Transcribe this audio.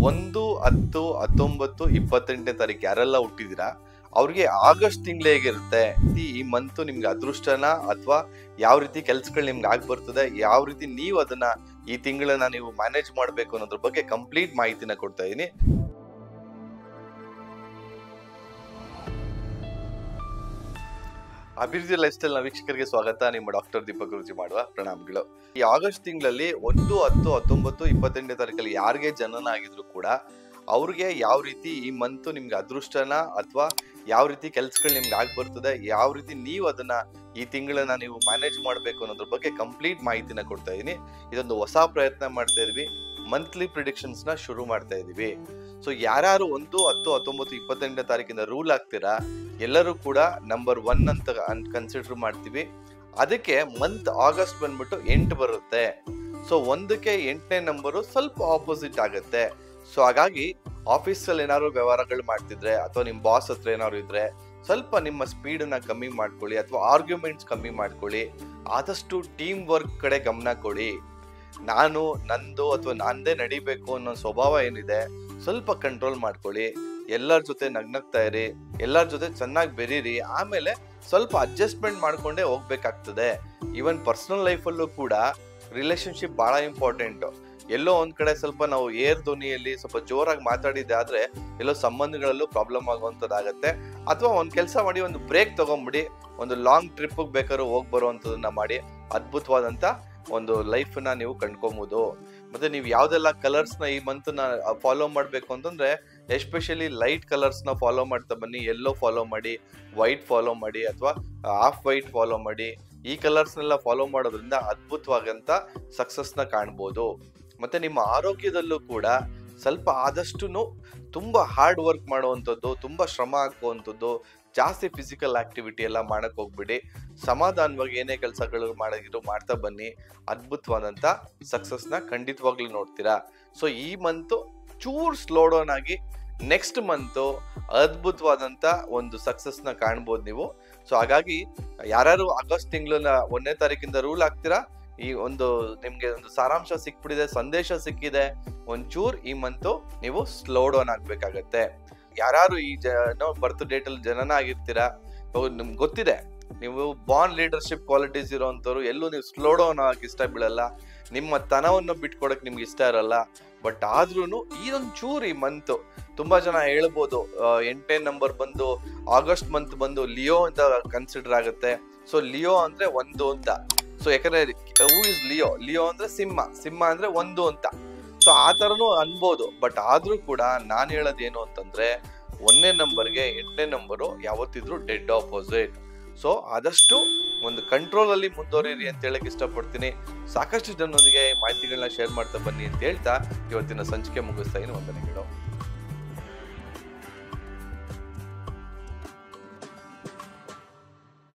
1-10-19-28ನೇ ತಾರೀಕು ಯಾರೆಲ್ಲ ಹುಟ್ಟಿದಿರಾ ಅವ್ರಿಗೆ ಆಗಸ್ಟ್ ತಿಂಗಳು ಹೇಗಿರುತ್ತೆ, ಈ ಮಂತ್ ನಿಮ್ಗೆ ಅದೃಷ್ಟನ ಅಥವಾ ಯಾವ ರೀತಿ ಕೆಲ್ಸಗಳು ನಿಮ್ಗೆ ಬರ್ತದೆ, ಯಾವ ರೀತಿ ನೀವು ಅದನ್ನ ಈ ತಿಂಗಳನ್ನ ನೀವು ಮ್ಯಾನೇಜ್ ಮಾಡ್ಬೇಕು ಅನ್ನೋದ್ರ ಬಗ್ಗೆ ಕಂಪ್ಲೀಟ್ ಮಾಹಿತಿನ ಕೊಡ್ತಾ ಇದೀನಿ. ಅಭಿವೃದ್ಧಿ ಲೈಫ್ ಸ್ಟೈಲ್ ನ ವೀಕ್ಷಕರಿಗೆ ಸ್ವಾಗತ. ನಿಮ್ಮ ಡಾಕ್ಟರ್ ದೀಪಕ್ ಗುರೂಜಿ ಮಾಡುವ ಪ್ರಣಾಮಗಳು. ಈ ಆಗಸ್ಟ್ ತಿಂಗಳಲ್ಲಿ 1-10-19-28ನೇ ತಾರೀಕಲ್ಲಿ ಯಾರಿಗೆ ಜನನ ಆಗಿದ್ರು ಕೂಡ ಅವ್ರಿಗೆ ಯಾವ ರೀತಿ ಈ ಮಂತ್ ನಿಮ್ಗೆ ಅದೃಷ್ಟನ ಅಥವಾ ಯಾವ ರೀತಿ ಕೆಲ್ಸಗಳು ನಿಮ್ಗೆ ಬರ್ತದೆ, ಯಾವ ರೀತಿ ನೀವು ಅದನ್ನ ಈ ತಿಂಗಳನ್ನ ನೀವು ಮ್ಯಾನೇಜ್ ಮಾಡ್ಬೇಕು ಅನ್ನೋದ್ರ ಬಗ್ಗೆ ಕಂಪ್ಲೀಟ್ ಮಾಹಿತಿನ ಕೊಡ್ತಾ ಇದೀನಿ. ಇದೊಂದು ಹೊಸ ಪ್ರಯತ್ನ ಮಾಡ್ತಾ ಇದ್ವಿ, ಮಂತ್ಲಿ ಪ್ರಿಡಿಕ್ಷನ್ಸ್ ನ ಶುರು ಮಾಡ್ತಾ ಇದೀವಿ. ಸೊ ಯಾರು 1-10-19-28ನೇ ತಾರೀಕಿಂದ ರೂಲ್ ಆಗ್ತೀರಾ ಎಲ್ಲರೂ ಕೂಡ ನಂಬರ್ 1 ಅಂತ ಕನ್ಸಿಡರ್ ಮಾಡ್ತೀವಿ. ಅದಕ್ಕೆ ಮಂತ್ ಆಗಸ್ಟ್ ಬಂದ್ಬಿಟ್ಟು 8 ಬರುತ್ತೆ. ಸೊ 1ಕ್ಕೆ 8ನೇ ನಂಬರು ಸ್ವಲ್ಪ ಆಪೋಸಿಟ್ ಆಗುತ್ತೆ. ಸೊ ಹಾಗಾಗಿ ಆಫೀಸಲ್ಲಿ ಏನಾದ್ರು ವ್ಯವಹಾರಗಳು ಮಾಡ್ತಿದ್ರೆ ಅಥವಾ ನಿಮ್ ಬಾಸ್ ಹತ್ರ ಏನಾದ್ರು ಇದ್ರೆ ಸ್ವಲ್ಪ ನಿಮ್ಮ ಸ್ಪೀಡನ್ನ ಕಮ್ಮಿ ಮಾಡ್ಕೊಳ್ಳಿ ಅಥವಾ ಆರ್ಗ್ಯುಮೆಂಟ್ಸ್ ಕಮ್ಮಿ ಮಾಡ್ಕೊಳ್ಳಿ. ಆದಷ್ಟು ಟೀಮ್ ವರ್ಕ್ ಕಡೆ ಗಮನ ಕೊಡಿ. ನಾನು ನಂದು ಅಥವಾ ನಂದೇ ನಡಿಬೇಕು ಅನ್ನೋ ಸ್ವಭಾವ ಏನಿದೆ ಸ್ವಲ್ಪ ಕಂಟ್ರೋಲ್ ಮಾಡ್ಕೊಳ್ಳಿ. ಎಲ್ಲರ ಜೊತೆ ನಗ್ನಗ್ತಾ ಇರಿ, ಎಲ್ಲರ ಜೊತೆ ಚೆನ್ನಾಗಿ ಬೆರೀರಿ. ಆಮೇಲೆ ಸ್ವಲ್ಪ ಅಡ್ಜಸ್ಟ್ಮೆಂಟ್ ಮಾಡ್ಕೊಂಡೇ ಹೋಗ್ಬೇಕಾಗ್ತದೆ. ಈವನ್ ಪರ್ಸನಲ್ ಲೈಫಲ್ಲೂ ಕೂಡ ರಿಲೇಶನ್ಶಿಪ್ ಬಹಳ ಇಂಪಾರ್ಟೆಂಟ್. ಎಲ್ಲೋ ಒಂದ್ ಕಡೆ ಸ್ವಲ್ಪ ನಾವು ಏರ್ ಧ್ವನಿಯಲ್ಲಿ ಸ್ವಲ್ಪ ಜೋರಾಗಿ ಮಾತಾಡಿದ್ದೆ ಆದ್ರೆ ಎಲ್ಲೋ ಸಂಬಂಧಗಳಲ್ಲೂ ಪ್ರಾಬ್ಲಮ್ ಆಗುವಂಥದ್ದಾಗತ್ತೆ. ಅಥವಾ ಒಂದ್ ಕೆಲಸ ಮಾಡಿ, ಒಂದು ಬ್ರೇಕ್ ತಗೊಂಡ್ಬಿಡಿ, ಒಂದು ಲಾಂಗ್ ಟ್ರಿಪ್ ಬೇಕಾದ್ರೂ ಹೋಗಿ ಬರುವಂಥದ್ದನ್ನ ಮಾಡಿ ಅದ್ಭುತವಾದಂತ ಒಂದು ಲೈಫ್ ನ ನೀವು ಕಂಡ್ಕೊಬಹುದು. ಮತ್ತೆ ನೀವು ಯಾವ್ದೆಲ್ಲ ಕಲರ್ಸ್ ನ ಈ ಮಂತ್ ನ ಫಾಲೋ ಮಾಡ್ಬೇಕು ಅಂತಂದ್ರೆ ಎಸ್ಪೆಷಲಿ ಲೈಟ್ ಕಲರ್ಸ್ ನ ಫಾಲೋ ಮಾಡ್ತಾ ಬನ್ನಿ. ಯೆಲ್ಲೋ ಫಾಲೋ ಮಾಡಿ, ವೈಟ್ ಫಾಲೋ ಮಾಡಿ ಅಥವಾ ಆಫ್ ವೈಟ್ ಫಾಲೋ ಮಾಡಿ. ಈ ಕಲರ್ಸ್ ನೆಲ್ಲ ಫಾಲೋ ಮಾಡೋದ್ರಿಂದ ಅದ್ಭುತವಾಗಂತ ಸಕ್ಸಸ್ ನ ಕಾಣ್ಬೋದು. ಮತ್ತೆ ನಿಮ್ಮ ಆರೋಗ್ಯದಲ್ಲೂ ಕೂಡ ಸ್ವಲ್ಪ ಆದಷ್ಟು ತುಂಬಾ ಹಾರ್ಡ್ ವರ್ಕ್ ಮಾಡುವಂಥದ್ದು, ತುಂಬಾ ಶ್ರಮ ಹಾಕುವಂಥದ್ದು, ಜಾಸ್ತಿ ಫಿಸಿಕಲ್ ಆಕ್ಟಿವಿಟಿ ಎಲ್ಲ ಮಾಡಕ್ ಹೋಗ್ಬಿಡಿ. ಸಮಾಧಾನವಾಗಿ ಏನೇ ಕೆಲಸಗಳು ಮಾಡ್ತಾ ಬನ್ನಿ. ಅದ್ಭುತವಾದಂತ ಸಕ್ಸಸ್ ನ ಖಂಡಿತವಾಗ್ಲೂ ನೋಡ್ತೀರಾ. ಸೊ ಈ ಮಂತ್ ಚೂರ್ ಸ್ಲೋ ಡೌನ್ ಆಗಿ ನೆಕ್ಸ್ಟ್ ಮಂತ್ ಅದ್ಭುತವಾದಂತ ಒಂದು ಸಕ್ಸಸ್ ನ ಕಾಣ್ಬೋದು ನೀವು. ಸೊ ಹಾಗಾಗಿ ಯಾರು ಆಗಸ್ಟ್ ತಿಂಗಳ 1ನೇ ತಾರೀಕಿಂದ ರೂಲ್ ಆಗ್ತೀರಾ, ಈ ಒಂದು ನಿಮ್ಗೆ ಒಂದು ಸಾರಾಂಶ ಸಿಕ್ಬಿಟ್ಟಿದೆ, ಸಂದೇಶ ಸಿಕ್ಕಿದೆ. ಒಂಚೂರ್ ಈ ಮಂತ್ ನೀವು ಸ್ಲೋ ಡೌನ್ ಆಗ್ಬೇಕಾಗತ್ತೆ. ಯಾರು ಈ ಬರ್ತ್ ಡೇಟ್ ಅಲ್ಲಿ ಜನನ ಆಗಿರ್ತೀರಾ, ನಿಮ್ಗೆ ಗೊತ್ತಿದೆ ನೀವು ಬಾರ್ನ್ ಲೀಡರ್ಶಿಪ್ ಕ್ವಾಲಿಟೀಸ್ ಇರೋಂಥವ್ರು. ಎಲ್ಲೂ ನೀವು ಸ್ಲೋ ಡೌನ್ ಆಗಕ್ಕೆ ಇಷ್ಟ ಬೀಳಲ್ಲ, ನಿಮ್ಮ ತನವನ್ನು ಬಿಟ್ಕೊಡಕ್ ನಿಮ್ಗೆ ಇಷ್ಟ ಇರಲ್ಲ. ಬಟ್ ಆದ್ರೂ ಇದೊಂಚೂರು ಈ ಮಂತ್ ತುಂಬಾ ಜನ ಹೇಳ್ಬೋದು 8ನೇ ನಂಬರ್ ಬಂದು ಆಗಸ್ಟ್ ಮಂತ್ ಬಂದು ಲಿಯೋ ಅಂತ ಕನ್ಸಿಡರ್ ಆಗುತ್ತೆ. ಸೊ ಲಿಯೋ ಅಂದ್ರೆ 1 ಅಂತ. ಸೊ ಯಾಕಂದ್ರೆ ಹೂ ಇಸ್ ಲಿಯೋ, ಲಿಯೋ ಅಂದ್ರೆ ಸಿಂಹ ಅಂದ್ರೆ 1 ಅಂತ. ಸೊ ಆ ತರನು ಅನ್ಬೋದು. ಬಟ್ ಆದ್ರೂ ಕೂಡ ನಾನ್ ಹೇಳೋದೇನು ಅಂತಂದ್ರೆ 1ನೇ ನಂಬರ್ಗೆ 8ನೇ ನಂಬರು ಯಾವತ್ತಿದ್ರು ಡೆಡ್ ಆಪೋಸಿಟ್. ಸೊ ಆದಷ್ಟು ಒಂದು ಕಂಟ್ರೋಲ್ ಅಲ್ಲಿ ಮುಂದುವರಿರಿ ಅಂತ ಹೇಳಕ್ ಇಷ್ಟಪಡ್ತೀನಿ. ಸಾಕಷ್ಟು ಜನರೊಂದಿಗೆ ಮಾಹಿತಿಗಳನ್ನ ಶೇರ್ ಮಾಡ್ತಾ ಬನ್ನಿ ಅಂತ ಹೇಳ್ತಾ ಇವತ್ತಿನ ಸಂಚಿಕೆ ಮುಗಿಸ್ತಾ ಇದ್ದೀನಿ. ವಂದನೆಗಳು.